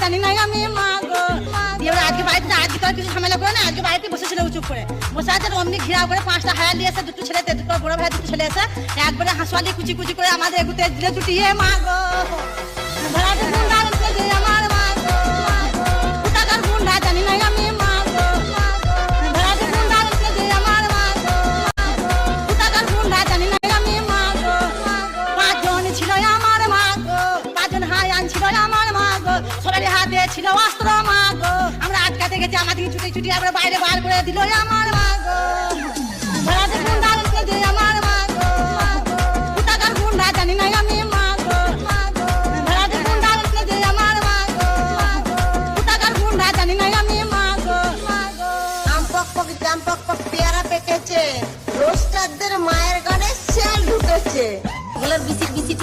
জানি না আমি মা গো। দিয়ে আজকে বাড়িতে আজকে তো কিছু ঝামেলা করে না, আজকে বাড়িতে বসেছিল চুপ করে বসে আছে। অমনি ঘিরাও করে 5টা হায়ার নিয়ে এসে, দুটো ছেলেতে, দুটো বড় ভাই, দুটো ছেলে এসে একবারে হাঁসওয়ালি কুচি কুচি করে আমাদের এগুতে দিলে জুটিয়ে মা গো। ভাড়াতে গুন্ডা আনতে যে আমার মা গো, টাকার গুন্ডা জানি না আমি মা গো। ভাড়াতে গুন্ডা আনতে যে আমার মা গো, টাকার গুন্ডা জানি না আমি মা গো। 5 জন ছিল আমার মা গো, 5 জন হায়ান ছিল আমার মা গো। সবারই হাতে ছিল অস্ত্র মা গো। আমরা আটকাতে গেছি, আমাদের ছুটি ছুটি আমরা বাইরে বার করে দিল আমার মা গো। ভাড়াতে গুন্ডা আনতে যে আমার মা গো, টাকার গুন্ডা জানি না আমি মা গো। ভাড়াতে গুন্ডা আনতে যে আমার মা গো, টাকার গুন্ডা জানি না আমি মা গো। আম পক পক জাম পক পক পেয়ারা পেকেছে, রোস্টারদের মায়ের গানে শেল ঢুকেছে। এগুলো বিসি বিসি